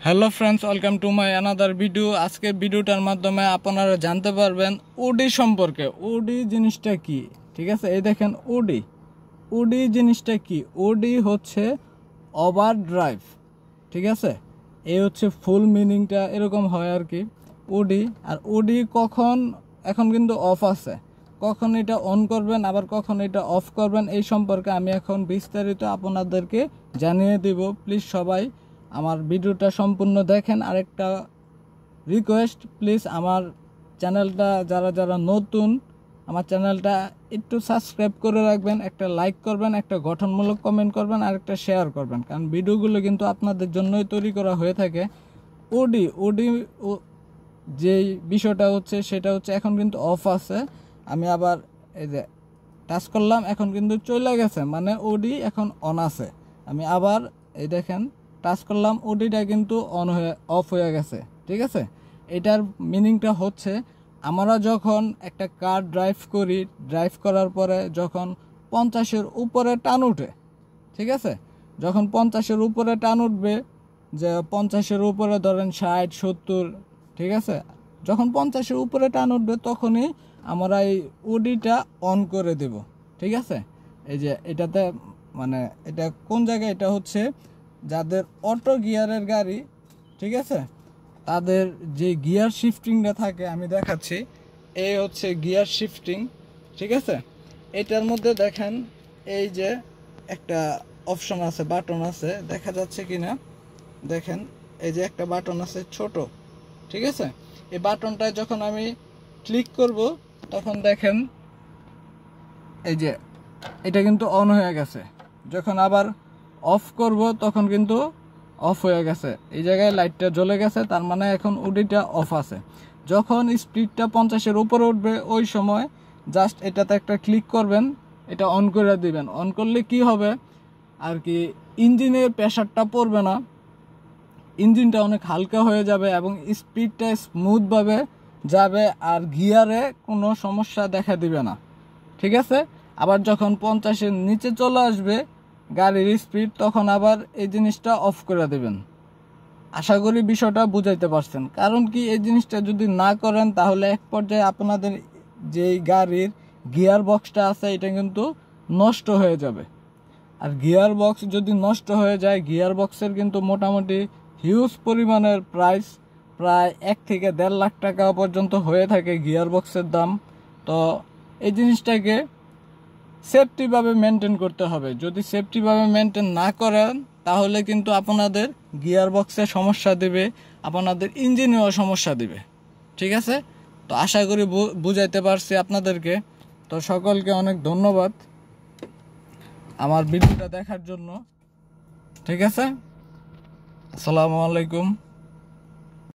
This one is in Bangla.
Hello friends, welcome to my another video. আজকের ভিডিওটার মাধ্যমে আপনারা জানতে পারবেন ওডি সম্পর্কে। ওডি জিনিসটা কি, ঠিক আছে? এই দেখেন ওডি জিনিসটা কি। ওডি হচ্ছে ওভার ড্রাইভ, ঠিক আছে? এই হচ্ছে ফুল মিনিংটা, এরকম হয় আর কি ওডি। আর ওডি কখন, এখন কিন্তু অফ আছে, কখন এটা অন করবেন আবার কখন এটা অফ করবেন, এই সম্পর্কে আমি এখন বিস্তারিত আপনাদেরকে জানিয়ে দিব। প্লিজ সবাই আমার ভিডিওটা সম্পূর্ণ দেখেন। আরেকটা রিকোয়েস্ট, প্লিজ আমার চ্যানেলটা যারা যারা নতুন, আমার চ্যানেলটা একটু সাবস্ক্রাইব করে রাখবেন, একটা লাইক করবেন, একটা গঠনমূলক কমেন্ট করবেন, আর একটা শেয়ার করবেন, কারণ ভিডিওগুলো কিন্তু আপনাদের জন্যই তৈরি করা হয়ে থাকে। ওডি যেই বিষয়টা হচ্ছে সেটা হচ্ছে এখন কিন্তু অফ আছে। আমি আবার এই যে টাচ করলাম, এখন কিন্তু চলে গেছে, মানে ওডি এখন অন আছে। আমি আবার এই দেখেন টাচ করলাম, ওডিটা কিন্তু অফ হয়ে গেছে, ঠিক আছে? এটার মিনিংটা হচ্ছে আমরা যখন একটা কার ড্রাইভ করার পরে যখন 50-এর উপরে টান উঠে, ঠিক আছে? যখন 50-এর উপরে টান উঠবে, যে 50-এর উপরে ধরেন 60-70, ঠিক আছে? যখন 50-এর উপরে টান উঠবে তখনই আমরা এই ওডিটা অন করে দেব, ঠিক আছে? এই যে এটাতে, মানে এটা কোন জায়গায়, এটা হচ্ছে যাদের অটো গিয়ারের গাড়ি, ঠিক আছে, তাদের যে গিয়ার শিফটিংটা থাকে, আমি দেখাচ্ছি। এই হচ্ছে গিয়ার শিফটিং, ঠিক আছে? এটার মধ্যে দেখেন এই যে একটা অপশন আছে, বাটন আছে, দেখা যাচ্ছে কিনা দেখেন। এই যে একটা বাটন আছে ছোট, ঠিক আছে? এই বাটনটায় যখন আমি ক্লিক করব তখন দেখেন এই যে এটা কিন্তু অন হয়ে গেছে। যখন আবার অফ করব তখন কিন্তু অফ হয়ে গেছে। এই জায়গায় লাইটটা জ্বলে গেছে, তার মানে এখন ওডিটা অফ আছে। যখন স্পিডটা 50-এর উপরে উঠবে ওই সময় জাস্ট এটাতে একটা ক্লিক করবেন, এটা অন করে দিবেন। অন করলে কি হবে আর কি, ইঞ্জিনের প্রেশারটা পড়বে না, ইঞ্জিনটা অনেক হালকা হয়ে যাবে এবং স্পিডটা স্মুথভাবে যাবে, আর গিয়ারে কোনো সমস্যা দেখা দিবে না, ঠিক আছে? আবার যখন 50-এর নিচে চলে আসবে গাড়ির স্পিড, তখন আবার এই জিনিসটা অফ করে দেবেন। আশা করি বিষয়টা বুঝাইতে পারছেন। কারণ কি, এই জিনিসটা যদি না করেন তাহলে এক পর্যায়ে আপনাদের যেই গাড়ির গিয়ার বক্সটা আছে এটা কিন্তু নষ্ট হয়ে যাবে। আর গিয়ার বক্স যদি নষ্ট হয়ে যায়, গিয়ার বক্সের কিন্তু মোটামুটি হিউজ পরিমাণের প্রাইস, প্রায় 1 থেকে 1.5 লাখ টাকা পর্যন্ত হয়ে থাকে গিয়ার বক্সের দাম। তো এই জিনিসটাকে সেফটিভাবে মেনটেন করতে হবে। যদি সেফটিভাবে মেনটেন না করেন তাহলে কিন্তু আপনাদের গিয়ার বক্সে সমস্যা দেবে, আপনাদের ইঞ্জিনেও সমস্যা দেবে, ঠিক আছে? তো আশা করি বুঝাইতে পারছি আপনাদেরকে। তো সকলকে অনেক ধন্যবাদ আমার ভিডিওটা দেখার জন্য, ঠিক আছে? আসসালামু আলাইকুম।